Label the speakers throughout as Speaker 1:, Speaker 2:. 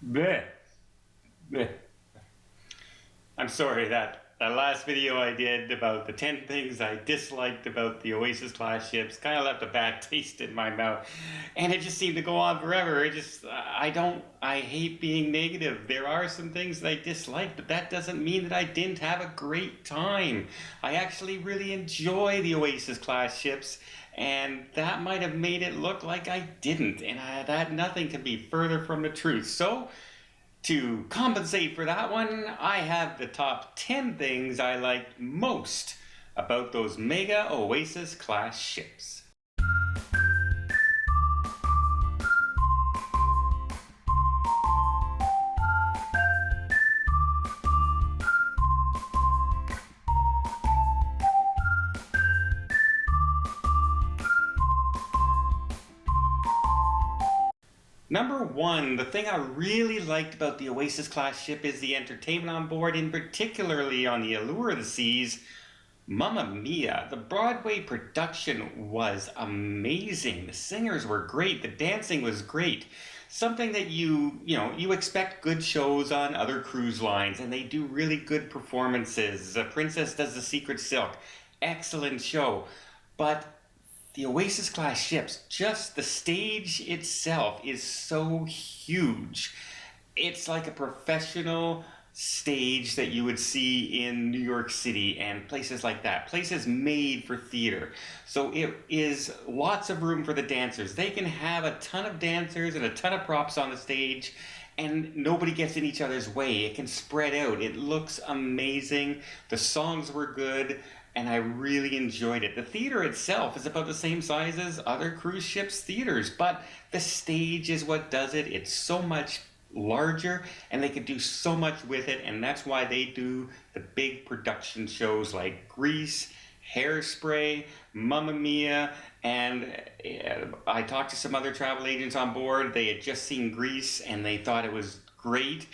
Speaker 1: Bleh. Bleh. I'm sorry that last video I did about the 10 things I disliked about the Oasis Class ships kind of left a bad taste in my mouth. And it just seemed to go on forever. I hate being negative. There are some things that I dislike, but that doesn't mean that I didn't have a great time. I actually really enjoy the Oasis Class ships. And that might have made it look like I didn't, and that nothing could be further from the truth. So, to compensate for that one, I have the top 10 things I liked most about those mega Oasis class ships. Number one, the thing I really liked about the Oasis class ship is the entertainment on board, and particularly on the Allure of the Seas. Mamma Mia, the Broadway production was amazing. The singers were great, the dancing was great. Something that you expect good shows on other cruise lines, and they do really good performances. Princess does the Secret Silk, excellent show. But the Oasis class ships, just the stage itself is so huge. It's like a professional stage that you would see in New York City and places like that. Places made for theater. So it is lots of room for the dancers. They can have a ton of dancers and a ton of props on the stage, and nobody gets in each other's way. It can spread out. It looks amazing. The songs were good, and I really enjoyed it. The theater itself is about the same size as other cruise ships' theaters, but the stage is what does it. It's so much larger, and they can do so much with it, and that's why they do the big production shows like Grease, Hairspray, Mamma Mia, and I talked to some other travel agents on board. They had just seen Grease and they thought it was great,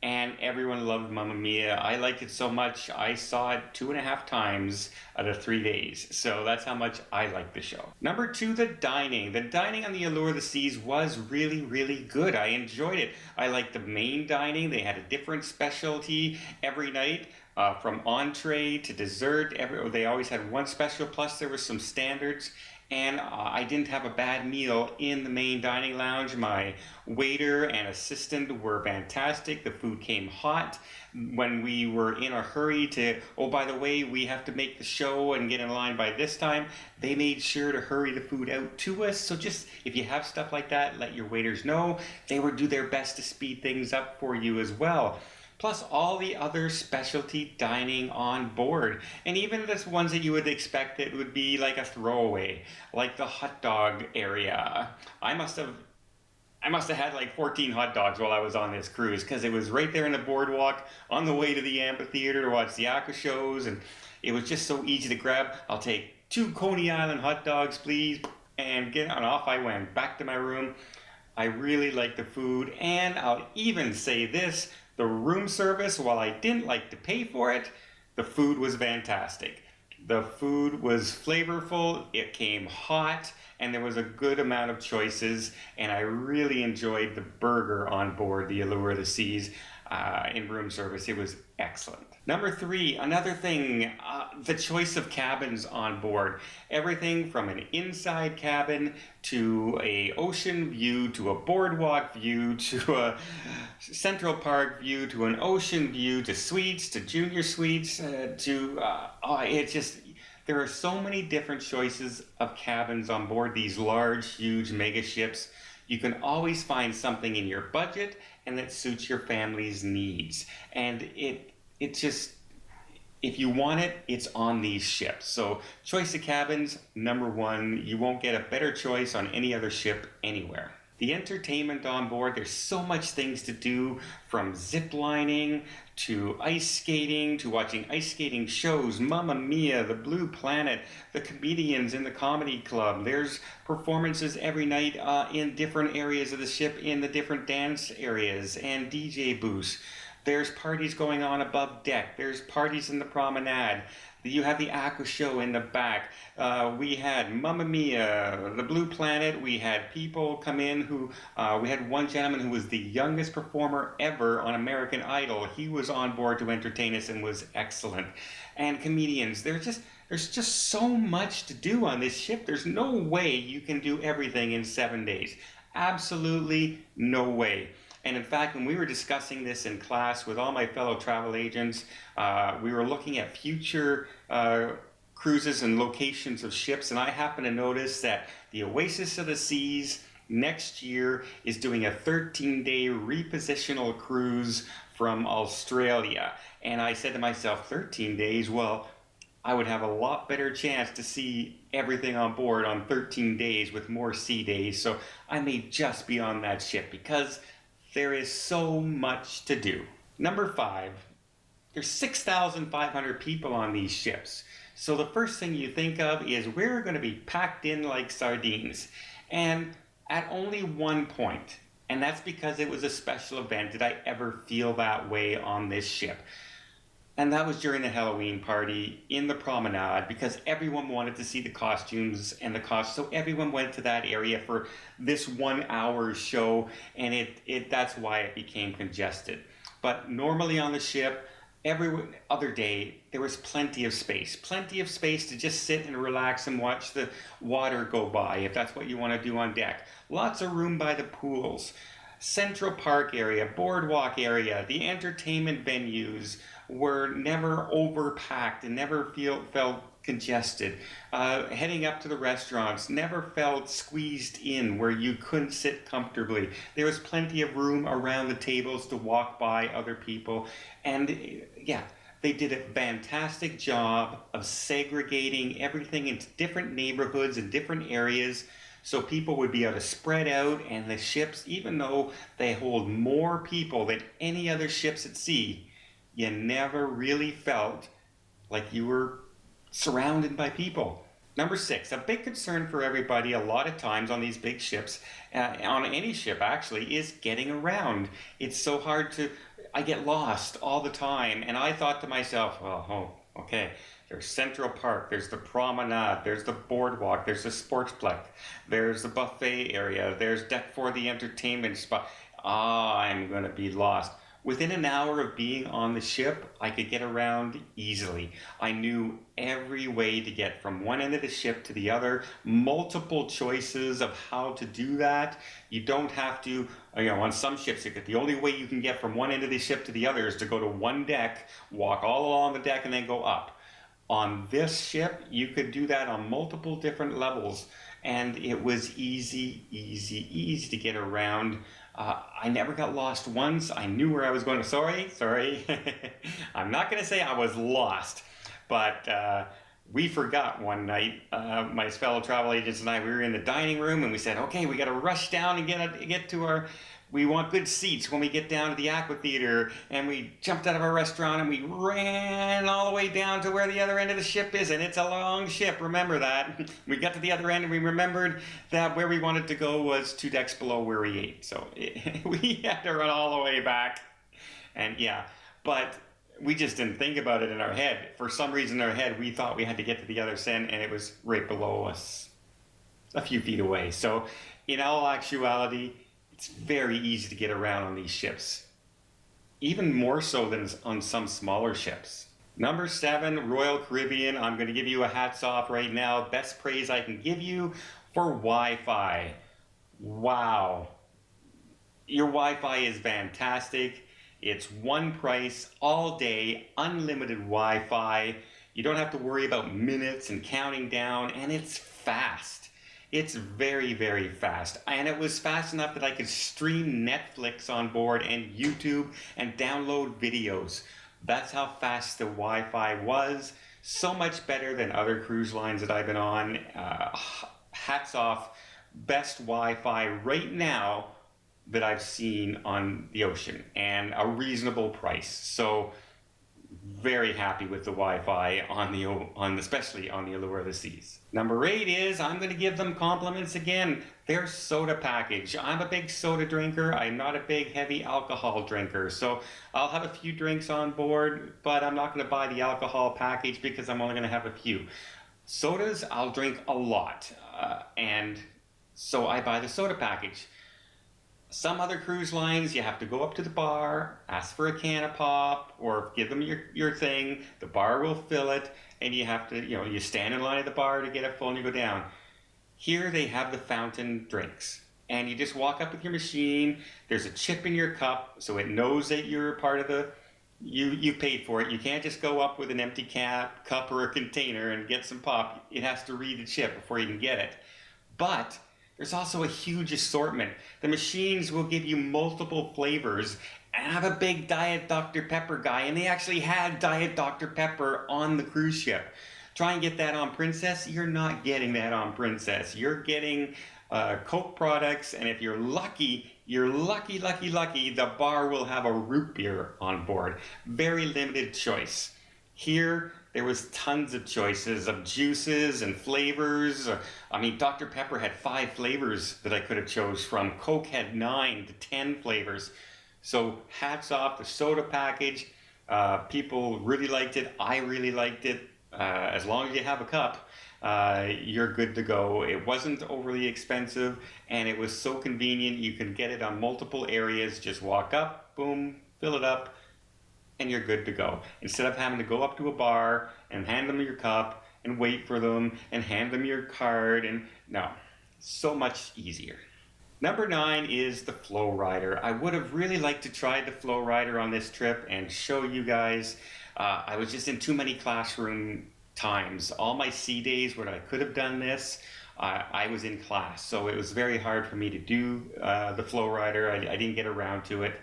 Speaker 1: and everyone loved Mamma Mia. I liked it so much, I saw it 2.5 times out of 3 days. So that's how much I liked the show. Number two, the dining. The dining on the Allure of the Seas was really, really good. I enjoyed it. I liked the main dining. They had a different specialty every night. From entree to dessert, they always had one special, plus there were some standards. And I didn't have a bad meal in the main dining lounge. My waiter and assistant were fantastic. The food came hot. When we were in a hurry to, oh, by the way, we have to make the show and get in line by this time, they made sure to hurry the food out to us. So just, if you have stuff like that, let your waiters know. They would do their best to speed things up for you as well, plus all the other specialty dining on board. And even the ones that you would expect that would be like a throwaway, like the hot dog area. I must have had like 14 hot dogs while I was on this cruise, because it was right there in the boardwalk on the way to the amphitheater to watch the aqua shows, and it was just so easy to grab. I'll take 2 Coney Island hot dogs, please, and off I went back to my room. I really liked the food, and I'll even say this, the room service, while I didn't like to pay for it, the food was fantastic. The food was flavorful, it came hot, and there was a good amount of choices, and I really enjoyed the burger on board the Allure of the Seas in room service. It was excellent. Number three, another thing, the choice of cabins on board. Everything from an inside cabin to a ocean view to a boardwalk view to a Central Park view to an ocean view to suites to junior suites it's just, there are so many different choices of cabins on board these large, huge mega ships. You can always find something in your budget and that suits your family's needs. And it just, if you want it, it's on these ships. So choice of cabins, number one. You won't get a better choice on any other ship anywhere. The entertainment on board, there's so much things to do, from zip lining to ice skating to watching ice skating shows, Mamma Mia, the Blue Planet, the comedians in the comedy club. There's performances every night in different areas of the ship, in the different dance areas and DJ booths. There's parties going on above deck. There's parties in the promenade. You have the aqua show in the back. We had Mamma Mia, the Blue Planet. We had people come in who, we had one gentleman who was the youngest performer ever on American Idol. He was on board to entertain us and was excellent. And comedians, there's just so much to do on this ship. There's no way you can do everything in 7 days. Absolutely no way. And in fact, when we were discussing this in class with all my fellow travel agents, we were looking at future cruises and locations of ships, and I happened to notice that the Oasis of the Seas next year is doing a 13-day repositional cruise from Australia. And I said to myself, 13 days? Well, I would have a lot better chance to see everything on board on 13 days with more sea days. So I may just be on that ship because there is so much to do. Number 5, there's 6,500 people on these ships. So the first thing you think of is we're going to be packed in like sardines. And at only one point, and that's because it was a special event, did I ever feel that way on this ship. And that was during the Halloween party in the promenade because everyone wanted to see the costumes and the costs. So everyone went to that area for this 1 hour show, and that's why it became congested. But normally on the ship, every other day, there was plenty of space to just sit and relax and watch the water go by if that's what you want to do on deck. Lots of room by the pools. Central Park area, boardwalk area, the entertainment venues were never overpacked and never felt congested. Heading up to the restaurants never felt squeezed in where you couldn't sit comfortably. There was plenty of room around the tables to walk by other people. And yeah, they did a fantastic job of segregating everything into different neighborhoods and different areas, so people would be able to spread out, and the ships, even though they hold more people than any other ships at sea, you never really felt like you were surrounded by people. Number 6, a big concern for everybody a lot of times on these big ships, on any ship actually, is getting around. It's so hard I get lost all the time, and I thought to myself, okay, there's Central Park, there's the promenade, there's the boardwalk, there's the sportsplex, there's the buffet area, there's deck for the entertainment spot. I'm gonna be lost. Within an hour of being on the ship, I could get around easily. I knew every way to get from one end of the ship to the other, multiple choices of how to do that. You don't have to, on some ships, the only way you can get from one end of the ship to the other is to go to one deck, walk all along the deck, and then go up. On this ship, you could do that on multiple different levels, and it was easy to get around. I never got lost once. I knew where I was going. Sorry. I'm not going to say I was lost, but we forgot one night. My fellow travel agents and I, we were in the dining room, and we said, okay, we got to rush down and get to our... We want good seats when we get down to the Aqua Theater, and we jumped out of our restaurant and we ran all the way down to where the other end of the ship is, and it's a long ship, remember that. We got to the other end and we remembered that where we wanted to go was 2 decks below where we ate, so we had to run all the way back. And yeah, but we just didn't think about it in our head. For some reason in our head, we thought we had to get to the other end, and it was right below us, a few feet away. So in all actuality, it's very easy to get around on these ships, even more so than on some smaller ships. Number 7, Royal Caribbean. I'm going to give you a hats off right now. Best praise I can give you for Wi-Fi. Wow. Your Wi-Fi is fantastic. It's one price all day, unlimited Wi-Fi. You don't have to worry about minutes and counting down, and it's fast. It's very, very fast. And it was fast enough that I could stream Netflix on board and YouTube and download videos. That's how fast the Wi-Fi was. So much better than other cruise lines that I've been on. Hats off. Best Wi-Fi right now that I've seen on the ocean, and a reasonable price. So Very happy with the Wi-Fi especially on the Allure of the Seas. Number 8 is I'm going to give them compliments again. Their soda package. I'm a big soda drinker. I'm not a big heavy alcohol drinker, so I'll have a few drinks on board, but I'm not going to buy the alcohol package because I'm only going to have a few. Sodas, I'll drink a lot, and so I buy the soda package. Some other cruise lines, you have to go up to the bar, ask for a can of pop, or give them your thing. The bar will fill it, and you have to, you stand in line at the bar to get it full and you go down. Here they have the fountain drinks. And you just walk up with your machine. There's a chip in your cup, so it knows that you're part of you paid for it. You can't just go up with an empty cup or a container and get some pop. It has to read the chip before you can get it. But there's also a huge assortment. The machines will give you multiple flavors. And I'm a big Diet Dr. Pepper guy, and they actually had Diet Dr. Pepper on the cruise ship. Try and get that on Princess. You're not getting that on Princess. You're getting Coke products, and if you're lucky, the bar will have a root beer on board. Very limited choice. Here, there was tons of choices of juices and flavors. I mean, Dr. Pepper had 5 flavors that I could have chose from. Coke had 9 to 10 flavors. So hats off the soda package. People really liked it. I really liked it. As long as you have a cup, you're good to go. It wasn't overly expensive, and it was so convenient. You can get it on multiple areas. Just walk up, boom, fill it up, and you're good to go. Instead of having to go up to a bar and hand them your cup and wait for them and hand them your card, and no, so much easier. Number 9 is the Flow Rider. I would have really liked to try the Flow Rider on this trip and show you guys. I was just in too many classroom times. All my sea days when I could have done this, I was in class, so it was very hard for me to do the Flow Rider. I didn't get around to it.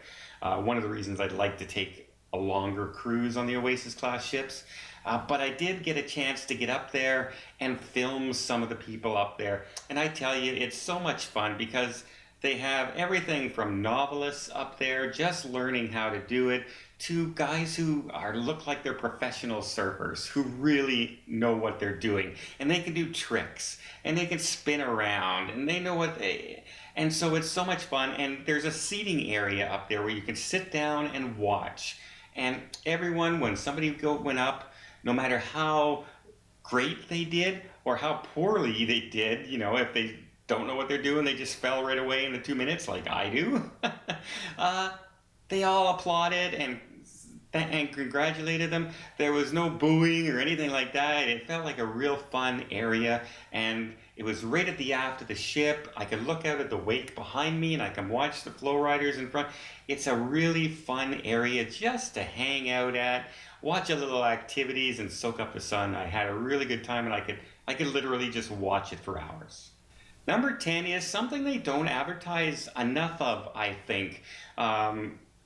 Speaker 1: One of the reasons I'd like to take a longer cruise on the Oasis Class ships. But I did get a chance to get up there and film some of the people up there. And I tell you, it's so much fun because they have everything from novelists up there just learning how to do it to guys who look like they're professional surfers who really know what they're doing. And they can do tricks and they can spin around and they know and so it's so much fun. And there's a seating area up there where you can sit down and watch. And everyone, when somebody went up, no matter how great they did or how poorly they did, if they don't know what they're doing, they just fell right away in the 2 minutes like I do, they all applauded and congratulated them. There was no booing or anything like that. It felt like a real fun area, and it was right at the aft of the ship. I could look out at the wake behind me and I can watch the flow riders in front. It's a really fun area just to hang out at, watch a little activities and soak up the sun. I had a really good time, and I could literally just watch it for hours. Number 10 is something they don't advertise enough of, I think,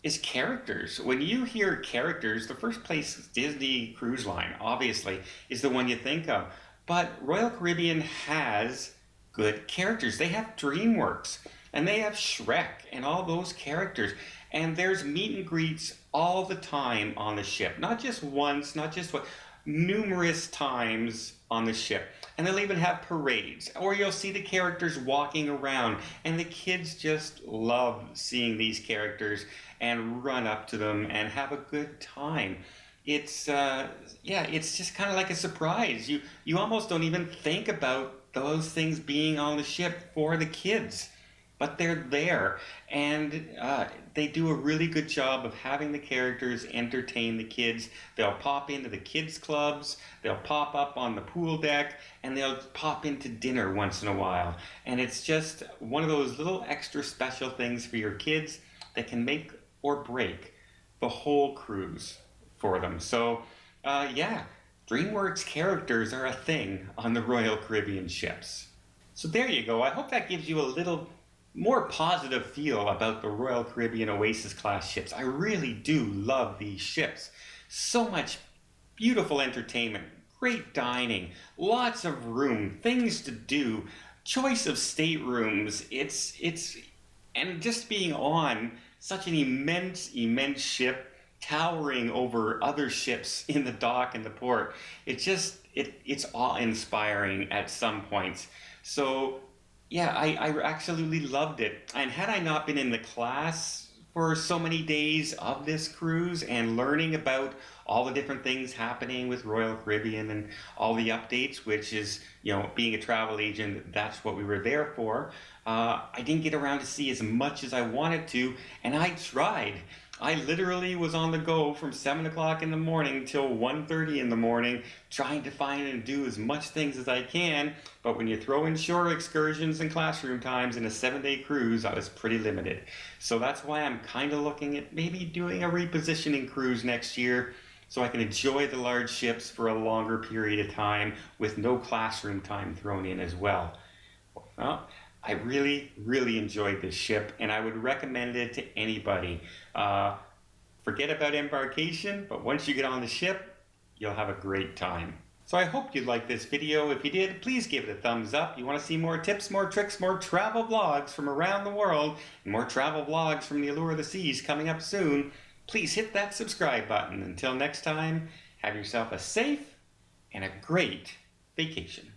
Speaker 1: is characters. When you hear characters, the first place Disney Cruise Line, obviously, is the one you think of. But Royal Caribbean has good characters. They have DreamWorks, and they have Shrek, and all those characters. And there's meet and greets all the time on the ship. Not just once, not just numerous times on the ship. And they'll even have parades, or you'll see the characters walking around, and the kids just love seeing these characters and run up to them and have a good time. It's it's just kind of like a surprise. You almost don't even think about those things being on the ship for the kids, but they're there, and they do a really good job of having the characters entertain the kids. They'll pop into the kids clubs, they'll pop up on the pool deck, and they'll pop into dinner once in a while. And it's just one of those little extra special things for your kids that can make or break the whole cruise for them. So DreamWorks characters are a thing on the Royal Caribbean ships. So there you go. I hope that gives you a little more positive feel about the Royal Caribbean Oasis Class ships. I really do love these ships. So much beautiful entertainment, great dining, lots of room, things to do, choice of staterooms. And just being on such an immense ship towering over other ships in the dock and the port. It's awe-inspiring at some points. So yeah, I absolutely loved it. And had I not been in the class for so many days of this cruise and learning about all the different things happening with Royal Caribbean and all the updates, which is, being a travel agent, that's what we were there for. I didn't get around to see as much as I wanted to, and I tried. I literally was on the go from 7 o'clock in the morning till 1:30 in the morning, trying to find and do as much things as I can. But when you throw in shore excursions and classroom times in a 7-day cruise, I was pretty limited. So that's why I'm kind of looking at maybe doing a repositioning cruise next year so I can enjoy the large ships for a longer period of time with no classroom time thrown in as well. Well, I really, really enjoyed this ship, and I would recommend it to anybody. Forget about embarkation, but once you get on the ship, you'll have a great time. So I hope you liked this video. If you did, please give it a thumbs up. You want to see more tips, more tricks, more travel vlogs from around the world, and more travel vlogs from the Allure of the Seas coming up soon, please hit that subscribe button. Until next time, have yourself a safe and a great vacation.